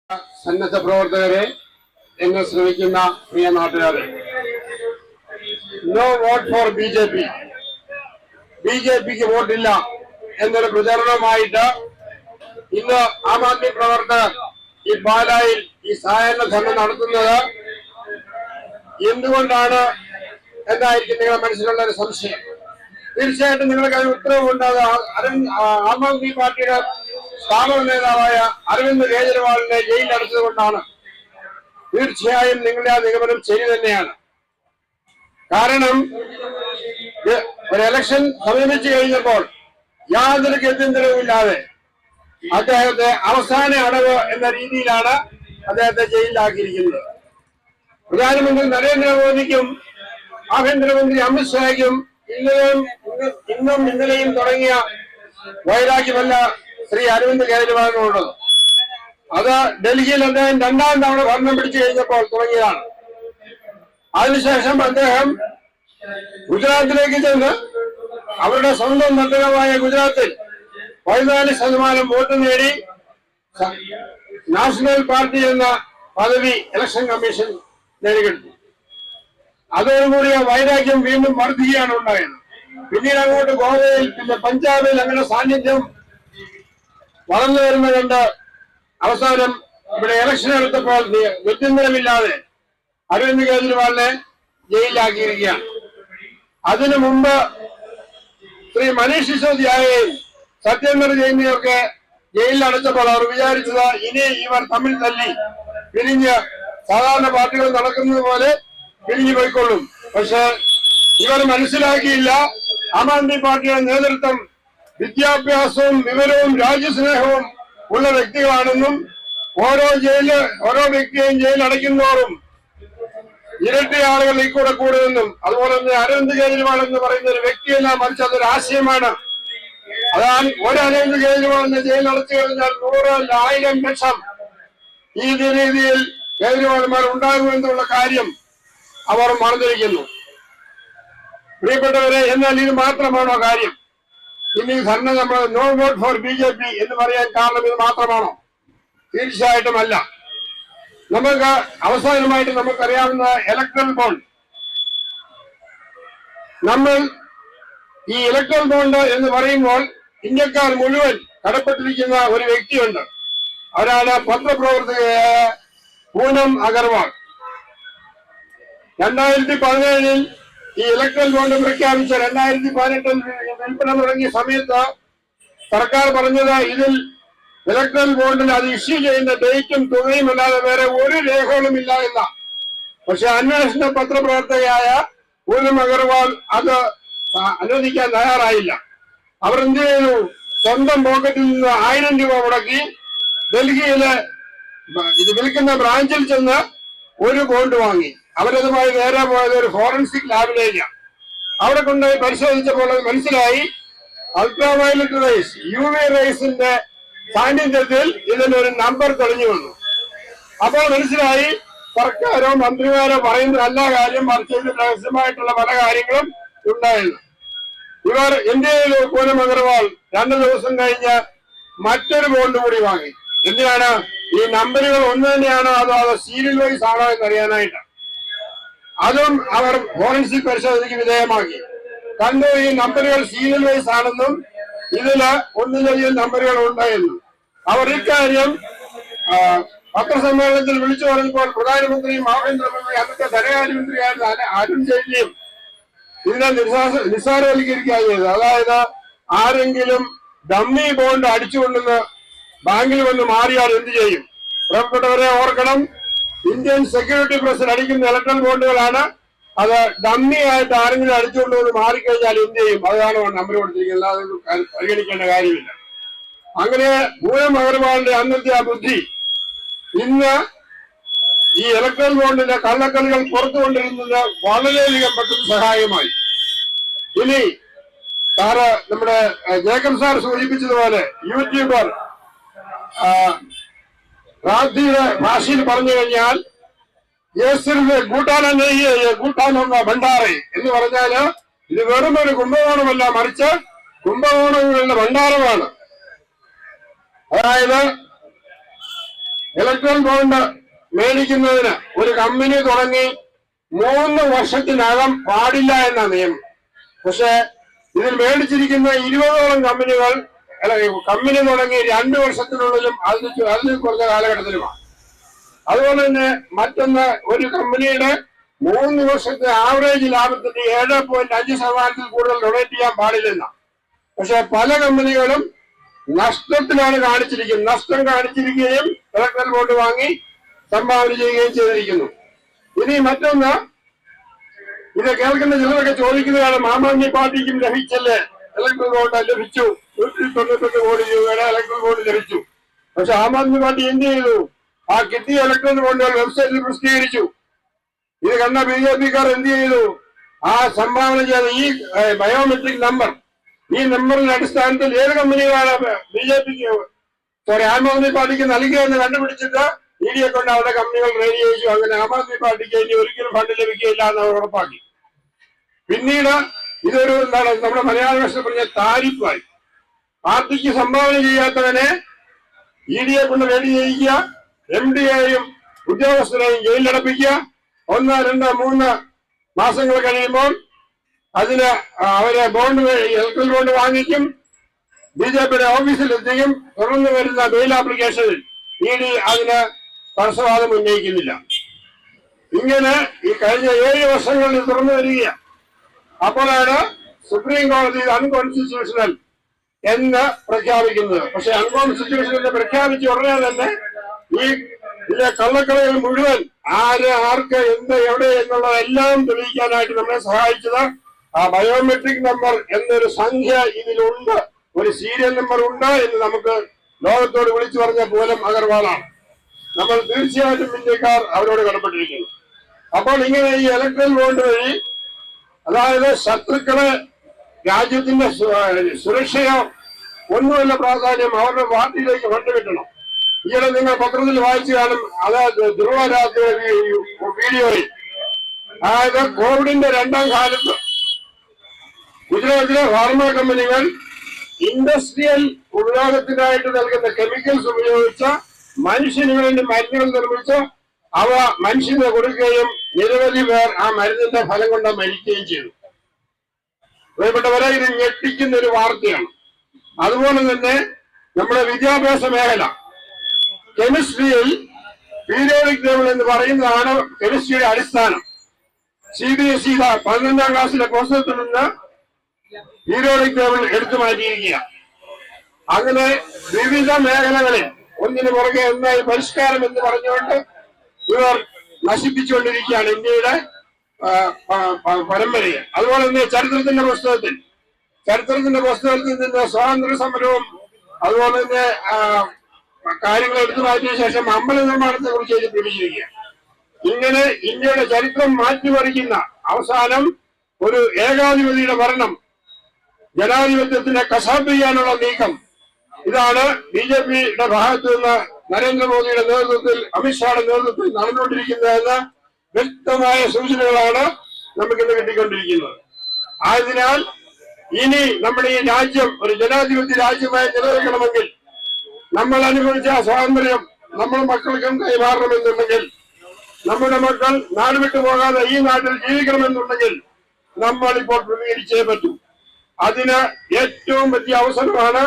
സന്നദ്ധ പ്രവർത്തകരെ, എന്നെ ശ്രമിക്കുന്ന പ്രിയ നാട്ടുകാരെ, നോ വോട്ട് ഫോർ ബി.ജെ.പി. ബി.ജെ.പിക്ക് വോട്ടില്ല എന്നൊരു പ്രചരണമായിട്ട് ഇന്ന് ആം ആദ്മി പ്രവർത്തകർ ഈ പാലായിൽ ഈ സായാഹ്ന ധർണ്ണ നടത്തുന്നത് എന്തുകൊണ്ടാണ് എന്നായിരിക്കും നിങ്ങളുടെ മനസ്സിലുള്ള ഒരു സംശയം. തീർച്ചയായിട്ടും നിങ്ങൾക്ക് അതിന് ഉത്തരവുണ്ട്. അത് ആം ആദ്മി പാർട്ടിയുടെ സ്ഥാപക നേതാവായ അരവിന്ദ് കെജ്രിവാളിനെ ജയിലിൽ അടച്ചതുകൊണ്ടാണ്. തീർച്ചയായും നിങ്ങളുടെ ആ നിഗമനം ശരി തന്നെയാണ്. കാരണം ഒരു ഇലക്ഷൻ സമീപിച്ചു കഴിഞ്ഞപ്പോൾ യാതൊരു ഗത്യന്തരവുമില്ലാതെ അദ്ദേഹത്തെ അവസാന അടവ് എന്ന രീതിയിലാണ് അദ്ദേഹത്തെ ജയിലിലാക്കിയിരിക്കുന്നത്. പ്രധാനമന്ത്രി നരേന്ദ്രമോദിക്കും ആഭ്യന്തരമന്ത്രി അമിത്ഷായ്ക്കും ഇന്നും ഇന്നലെയും തുടങ്ങിയ വൈരാഗ്യമല്ല ശ്രീ അരവിന്ദ് കെജ്രിവാളിനുള്ളത്. അത് ഡൽഹിയിൽ അദ്ദേഹം രണ്ടാം തവണ ഭരണം പിടിച്ചു കഴിഞ്ഞപ്പോൾ തുടങ്ങിയതാണ്. അതിനുശേഷം അദ്ദേഹം ഗുജറാത്തിലേക്ക് ചെന്ന് അവരുടെ സ്വന്തം നഗരമായ ഗുജറാത്തിൽ 14% വോട്ട് നേടി നാഷണൽ പാർട്ടി എന്ന പദവി ഇലക്ഷൻ കമ്മീഷൻ നേടിയെടുത്തു. അതോടുകൂടി ആ വൈരാഗ്യം വീണ്ടും വർദ്ധിക്കുകയാണ് ഉണ്ടായത്. പിന്നീട് അങ്ങോട്ട് ഗോവയിൽ, പിന്നെ പഞ്ചാബിൽ അങ്ങനെ സാന്നിധ്യം വളർന്നു വരുന്നതുകൊണ്ട് അവസാനം ഇവിടെ ഇലക്ഷൻ എടുത്തപ്പോൾ ഗത്യന്തരമില്ലാതെ അരവിന്ദ് കെജ്രിവാളിനെ ജയിലിലാക്കിയിരിക്കുകയാണ്. അതിനു മുമ്പ് ശ്രീ മനീഷ് സിസോദിയയെയും സത്യേന്ദ്ര ജെയിനിയൊക്കെ ജയിലിൽ അടച്ചപ്പോൾ അവർ വിചാരിച്ചത് ഇനി ഇവർ തമ്മിൽ തല്ലി പിരിഞ്ഞ് സാധാരണ പാർട്ടികൾ നടക്കുന്നത് പോലെ പിരിഞ്ഞു പോയിക്കൊള്ളും. പക്ഷെ ഇവർ മനസ്സിലാക്കിയില്ല, ആം ആദ്മി പാർട്ടിയുടെ നേതൃത്വം വിദ്യാഭ്യാസവും വിവരവും രാജ്യസ്നേഹവും ഉള്ള വ്യക്തികളാണെന്നും ഓരോ വ്യക്തിയെയും ജയിലിൽ അടയ്ക്കുന്നതോറും ഇരട്ടി ആളുകൾ ഈ കൂടെ കൂടുമെന്നും, അതുപോലെ തന്നെ അരവിന്ദ് കെജ്രിവാൾ എന്ന് പറയുന്ന ഒരു വ്യക്തിയല്ല, മറിച്ച് അതൊരു ആശയമാണ്. അതാണ് ഒരു അരവിന്ദ് കെജ്രിവാളിനെ ജയിലിൽ അടച്ചു കഴിഞ്ഞാൽ 100, 1000 ലക്ഷം ഈ രീതിയിൽ കേജ്രിവാൾമാർ ഉണ്ടാകുമെന്നുള്ള കാര്യം അവർ മറന്നിരിക്കുന്നു. പ്രിയപ്പെട്ടവരെ, എന്നാൽ ഇത് മാത്രമാണോ കാര്യം? ഇനി ധർണ്ണ നമ്മൾ നോ വോട്ട് ഫോർ ബി.ജെ.പി. എന്ന് പറയാൻ കാരണം ഇത് മാത്രമാണോ? തീർച്ചയായിട്ടും അല്ല. നമുക്ക് അവസാനമായിട്ട് നമുക്കറിയാവുന്ന ഇലക്ട്രൽ ബോണ്ട്, നമ്മൾ ഈ ഇലക്ട്രൽ ബോണ്ട് എന്ന് പറയുമ്പോൾ ഇന്ത്യക്കാർ മുഴുവൻ കടപ്പെട്ടിരിക്കുന്ന ഒരു വ്യക്തിയുണ്ട്. അവരാണ് പത്രപ്രവർത്തകയായ പൂനം അഗർവാൾ. 2017 ഈ ഇലക്ട്രൽ ബോണ്ട് പ്രഖ്യാപിച്ച 2018 വിൽപ്പന തുടങ്ങിയ സമയത്ത് സർക്കാർ പറഞ്ഞത് ഇതിൽ ഇലക്ട്രൽ ബോണ്ടിൽ അത് ഇഷ്യൂ ചെയ്യുന്ന ഡേറ്റും തുകയും അല്ലാതെ വേറെ ഒരു രേഖകളും ഇല്ല എന്ന. പക്ഷെ അന്വേഷണ പത്രപ്രവർത്തകയായ പൂനം അഗർവാൾ അത് അനുവദിക്കാൻ തയ്യാറായില്ല. അവർ എന്ത് ചെയ്തു? സ്വന്തം പോക്കറ്റിൽ നിന്ന് 1000 രൂപ മുടക്കി ഡൽഹിയിലെ ഇത് വിൽക്കുന്ന ബ്രാഞ്ചിൽ ചെന്ന് ഒരു ബോണ്ട് വാങ്ങി. അവരതുമായി നേരെ പോയത് ഒരു ഫോറൻസിക് ലാബിലേക്കാണ്. അവിടെ കൊണ്ടുപോയി പരിശോധിച്ചപ്പോൾ അത് മനസ്സിലായി, അൾട്രാവയലറ്റ് റേസ്, UV റേസിന്റെ സാന്നിധ്യത്തിൽ ഇതിനൊരു നമ്പർ തെളിഞ്ഞു വന്നു. അപ്പോൾ മനസ്സിലായി സർക്കാരോ മന്ത്രിമാരോ പറയുന്ന എല്ലാ കാര്യം, മറിച്ച് ഇതിൽ രഹസ്യമായിട്ടുള്ള പല കാര്യങ്ങളും ഉണ്ടായിരുന്നു. ഇവർ എന്ത് ചെയ്തു? പൂനം അഗർവാൾ 2 ദിവസം കഴിഞ്ഞ് മറ്റൊരു ബോണ്ട് കൂടി വാങ്ങി. എന്തിനാണ്? ഈ നമ്പറുകൾ ഒന്ന് തന്നെയാണോ അതോ സീരിയൽ വൈസ് ആണോ എന്നറിയാനായിട്ട്. അതും അവർ ഫോറൻസിക് പരിശോധനയ്ക്ക് വിധേയമാക്കി. കണ്ടു, ഈ നമ്പറുകൾ സീരിയൽ വൈസ് ആണെന്നും ഇതില് ഒന്നിലധികം നമ്പറുകൾ ഉണ്ടായെന്നും. അവർ ഇക്കാര്യം പത്രസമ്മേളനത്തിൽ വിളിച്ചു പറഞ്ഞപ്പോൾ പ്രധാനമന്ത്രിയും ആഭ്യന്തരമന്ത്രി അന്നത്തെ ധനകാര്യമന്ത്രിയായിരുന്ന അരുൺ ജെയ്റ്റ്ലിയും ഇതിനെ നിസ്സാരവൽക്കരിക്കുകയാണ് ചെയ്തത്. അതായത് ആരെങ്കിലും ഡമ്മി ബോണ്ട് അടിച്ചുകൊണ്ടെന്ന് ബാങ്കിൽ വന്ന് മാറിയാൽ എന്ത് ചെയ്യും? പ്രിയപ്പെട്ടവരെ ഓർക്കണം, ഇന്ത്യൻ സെക്യൂരിറ്റി പ്രസിൽ അടിക്കുന്ന ഇലക്ട്രൽ ബോണ്ടുകളാണ്. അത് ഡമ്മി ആയിട്ട് ആരെങ്കിലും അടിച്ചുകൊണ്ടുവന്ന് മാറിക്കഴിഞ്ഞാൽ എന്ത് ചെയ്യും? അതാണ് നമ്പർ കൊടുത്തിരിക്കുന്നത്. അത് പരിഗണിക്കേണ്ട കാര്യമില്ല. അങ്ങനെ പൂനം അഗർവാളിന്റെ അന്നത്തെ ആ ബുദ്ധി ഇന്ന് ഈ ഇലക്ട്രൽ ബോണ്ടിന്റെ കള്ളക്കളികൾ പുറത്തു കൊണ്ടിരുന്നത് വളരെയധികം പെട്ടെന്ന് സഹായമായി. ഇനി സാറ് നമ്മുടെ ജേക്കബ് സാർ സൂചിപ്പിച്ചതുപോലെ യൂട്യൂബർ റാദ്ധിയുടെ ഭാഷയിൽ പറഞ്ഞു കഴിഞ്ഞാൽ കൂട്ടാനെന്ന ഭണ്ഡാറെ എന്ന് പറഞ്ഞാല് ഇത് വെറും ഒരു കുംഭകോണമല്ല, മറിച്ച് കുംഭകോണങ്ങളുടെ ഭണ്ഡാരമാണ്. അതായത് ഇലക്ട്രൽ ബോണ്ട് മേടിക്കുന്നതിന് ഒരു കമ്പനി തുടങ്ങി 3 വർഷത്തിനകം പാടില്ല എന്ന നിയമം. പക്ഷെ ഇതിൽ മേടിച്ചിരിക്കുന്ന 20ഓളം കമ്പനികൾ കമ്പനി തുടങ്ങി 2 വർഷത്തിനുള്ളിലും അതിന് കുറഞ്ഞ കാലഘട്ടത്തിലുമാണ്. അതുപോലെ തന്നെ മറ്റൊന്ന്, ഒരു കമ്പനിയുടെ 3 വർഷത്തെ ആവറേജ് ലാഭത്തിന്റെ 7.5% കൂടുതൽ ഡൊണേറ്റ് ചെയ്യാൻ പാടില്ലെന്ന. പക്ഷെ പല കമ്പനികളും നഷ്ടത്തിലാണ് കാണിച്ചിരിക്കുന്നത്. നഷ്ടം കാണിച്ചിരിക്കുകയും ഇലക്ട്രൽ ബോണ്ട് വാങ്ങി സംഭാവന ചെയ്യുകയും ചെയ്തിരിക്കുന്നു. ഇനി മറ്റൊന്ന്, ഇത് കേൾക്കുന്ന ചിലരൊക്കെ ചോദിക്കുന്നതാണ്, ആം ആദ്മി പാർട്ടിക്കും ലഭിച്ചല്ലേ ഇലക്ട്രൽ ബോണ്ട്? ലഭിച്ചു. 198 കോടി രൂപയുടെ ഇലക്ട്രൽ ബോണ്ട് ലഭിച്ചു. പക്ഷെ ആം ആദ്മി പാർട്ടി എന്ത് ചെയ്തു? ആ കിട്ടിയ ഇലക്ട്രൽ ബോണ്ടുകൾ വെബ്സൈറ്റിൽ പ്രസിദ്ധീകരിച്ചു. ഇത് കണ്ട BJP-ക്കാർ എന്ത് ചെയ്തു? ആ സംഭാവന ചെയ്ത ഈ ബയോമെട്രിക് നമ്പർ, ഈ നമ്പറിന്റെ അടിസ്ഥാനത്തിൽ ഏത് കമ്പനികളാണ് ആം ആദ്മി പാർട്ടിക്ക് നൽകിയെന്ന് കണ്ടുപിടിച്ചിട്ട് ED കൊണ്ട് അവരുടെ കമ്പനികൾ റെഡി ചെയ്യിച്ചു. അങ്ങനെ ആം ആദ്മി പാർട്ടിക്ക് ഇനി ഒരിക്കലും ഫണ്ട് ലഭിക്കുകയില്ല എന്ന് അവർ ഉറപ്പാക്കി. പിന്നീട് ഇതൊരു നമ്മുടെ മലയാള ഭാഷയിൽ പറഞ്ഞ താരിഫായി. പാർട്ടിക്ക് സംഭാവന ചെയ്യാത്തവനെ ED കൊണ്ട് റെഡി ചെയ്യിക്കുക, MD-യെയും ഉദ്യോഗസ്ഥരെയും ജയിലിലടപ്പിക്കുക. 1, 2, 3 മാസങ്ങൾ കഴിയുമ്പോൾ അതിന് അവരെ ഇലക്ട്രൽ ബോണ്ട് വാങ്ങിക്കും, BJP-യുടെ ഓഫീസിൽ എത്തിക്കും. തുടർന്ന് വരുന്ന ബെയിൽ ആപ്ലിക്കേഷനിൽ ED അതിന് തടസ്സവാദം ഉന്നയിക്കുന്നില്ല. ഇങ്ങനെ ഈ കഴിഞ്ഞ 7 വർഷങ്ങളിൽ തുറന്നു വരികയാണ്. അപ്പോഴാണ് സുപ്രീം കോടതി അൺകോൺസ്റ്റിറ്റ്യൂഷണൽ എന്ന് പ്രഖ്യാപിക്കുന്നത്. പക്ഷെ അൺകോൺസ്റ്റിറ്റ്യൂഷണൽ പ്രഖ്യാപിച്ച ഉടനെ തന്നെ ഈ ഇതിലെ കള്ളക്കളികൾ മുഴുവൻ ആർക്ക് എന്ത് എവിടെ എന്നുള്ളതെല്ലാം തെളിയിക്കാനായിട്ട് നമ്മളെ സഹായിച്ചത് ആ ബയോമെട്രിക് നമ്പർ എന്നൊരു സംഖ്യ ഇതിലുണ്ട്, ഒരു സീരിയൽ നമ്പർ ഉണ്ട് എന്ന് നമുക്ക് ലോകത്തോട് വിളിച്ചു പറഞ്ഞ പൂനം അഗർവാളാണ്. നമ്മൾ തീർച്ചയായിട്ടും ഇന്ത്യക്കാർ അവരോട് കടപ്പെട്ടിരിക്കുന്നു. അപ്പോൾ ഇങ്ങനെ ഈ ഇലക്ട്രൽ ബോണ്ട് വഴി, അതായത് ശത്രുക്കളെ രാജ്യത്തിന്റെ സുരക്ഷയോ ഒന്നുമല്ല പ്രാധാന്യം, അവരുടെ പാർട്ടിയിലേക്ക് ഫണ്ട് കിട്ടണം. ഈയിടെ നിങ്ങൾ പത്രത്തിൽ വായിച്ചു കാണും, അതായത് ധ്രുവരാത്രി വീഡിയോയിൽ, അതായത് കോവിഡിന്റെ 2ാം കാലത്ത് ഗുജറാത്തിലെ ഫാർമ കമ്പനികൾ ഇൻഡസ്ട്രിയൽ ഉപയോഗത്തിനായിട്ട് നൽകുന്ന കെമിക്കൽസ് ഉപയോഗിച്ച മനുഷ്യന് വേണ്ടി മരുന്നുകൾ നിർമ്മിച്ച് അവ മനുഷ്യന് കൊടുക്കുകയും നിരവധി പേർ ആ മരുന്നിന്റെ ഫലം കൊണ്ട് മരിക്കുകയും ചെയ്തു. പ്രിയപ്പെട്ടവരെ, ഇത് ഞെട്ടിക്കുന്ന ഒരു വാർത്തയാണ്. അതുപോലെ തന്നെ നമ്മുടെ വിദ്യാഭ്യാസ മേഖല, കെമിസ്ട്രിയിൽ പീരിയോഡിക് ടേബിൾ എന്ന് പറയുന്നതാണ് കെമിസ്ട്രിയുടെ അടിസ്ഥാനം. CBSE 12ാം ക്ലാസ്സിലെ പുസ്തകത്തിൽ നിന്ന് പീരിയോഡിക് ടേബിൾ എടുത്തു മാറ്റിയിരിക്കുക. അങ്ങനെ വിവിധ മേഖലകളിൽ ഒന്നിനു പുറകെ ഒന്നായി പരിഷ്കാരം എന്ന് പറഞ്ഞുകൊണ്ട് ഇവർ നശിപ്പിച്ചുകൊണ്ടിരിക്കുകയാണ് ഇന്ത്യയുടെ പരമ്പരയെ. അതുപോലെ തന്നെ ചരിത്രത്തിന്റെ പുസ്തകത്തിൽ നിന്ന് സ്വാതന്ത്ര്യ സമരവും അതുപോലെ തന്നെ കാര്യങ്ങൾ എടുത്തു മാറ്റിയ ശേഷം അമ്പല നിർമ്മാണത്തെ കുറിച്ച് എഴുതി പിടിച്ചിരിക്കുക. ഇങ്ങനെ ഇന്ത്യയുടെ ചരിത്രം മാറ്റിമറിക്കുന്ന അവസാനം ഒരു ഏകാധിപതിയുടെ ജനാധിപത്യത്തിനെ കശാപ്പ് ചെയ്യാനുള്ള നീക്കം, ഇതാണ് BJP-യുടെ ഭാഗത്ത് നിന്ന് നരേന്ദ്രമോദിയുടെ നേതൃത്വത്തിൽ, അമിത്ഷായുടെ നേതൃത്വത്തിൽ നടന്നുകൊണ്ടിരിക്കുന്നതെന്ന് വ്യക്തമായ സൂചനകളാണ് നമുക്കിന്ന് കിട്ടിക്കൊണ്ടിരിക്കുന്നത്. ആയതിനാൽ ഇനി നമ്മുടെ ഈ രാജ്യം ഒരു ജനാധിപത്യ രാജ്യമായി നിലനിൽക്കണമെങ്കിൽ, നമ്മൾ അനുഭവിച്ച സ്വാതന്ത്ര്യം നമ്മുടെ മക്കൾക്കും കൈമാറണമെന്നുണ്ടെങ്കിൽ, നമ്മുടെ മക്കൾ നാട് വിട്ടു പോകാതെ ഈ നാട്ടിൽ ജീവിക്കണമെന്നുണ്ടെങ്കിൽ നമ്മൾ ഇപ്പോൾ പ്രതികരിച്ചേ പറ്റൂ. അതിന് ഏറ്റവും വലിയ അവസരമാണ്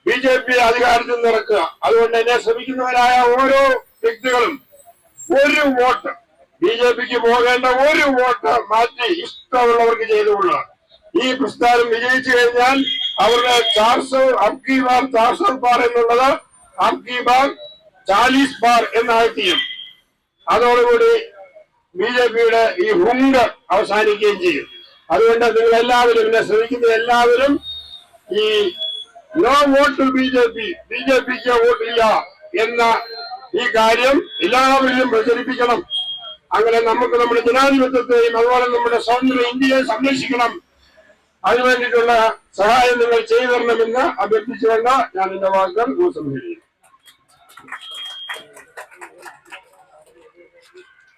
BJP അധികാരത്തിൽ നിറക്കുക. അതുകൊണ്ട് തന്നെ ശ്രമിക്കുന്നവരായ ഓരോ വ്യക്തികളും ഒരു വോട്ട്, BJP-ക്ക് പോകേണ്ട ഒരു വോട്ട് മാറ്റി ഇഷ്ടമുള്ളവർക്ക് ചെയ്തുകൊള്ളുക. ഈ പ്രസ്ഥാനം വിജയിച്ചു കഴിഞ്ഞാൽ അവരുടെ 400 അബ്കി ബാർ 400 ബാർ എന്നുള്ളത് അബ്കി ബാർ 40 ബാർ എന്നായി തീരും. അതോടുകൂടി BJP-യുടെ ഈ ഹുങ്ക് അവസാനിക്കുകയും ചെയ്യും. അതുകൊണ്ട് നിങ്ങൾ എല്ലാവരും, എന്നെ ശ്രമിക്കുന്ന എല്ലാവരും ഈ നോ വോട്ട് ടു BJP-ക്ക് വോട്ടില്ല എന്ന ഈ കാര്യം എല്ലാവരിലും പ്രചരിപ്പിക്കണം. അങ്ങനെ നമുക്ക് നമ്മുടെ ജനാധിപത്യത്തെയും അതുപോലെ നമ്മുടെ സ്വതന്ത്ര ഇന്ത്യയെ സംരക്ഷിക്കണം. അതിനുവേണ്ടിയിട്ടുള്ള സഹായം നിങ്ങൾ ചെയ്തു തരണമെന്ന് അഭ്യർത്ഥിച്ചുകൊണ്ട് ഞാൻ എന്റെ വാക്കുകൾ ഉപസംഹരിക്കുന്നു.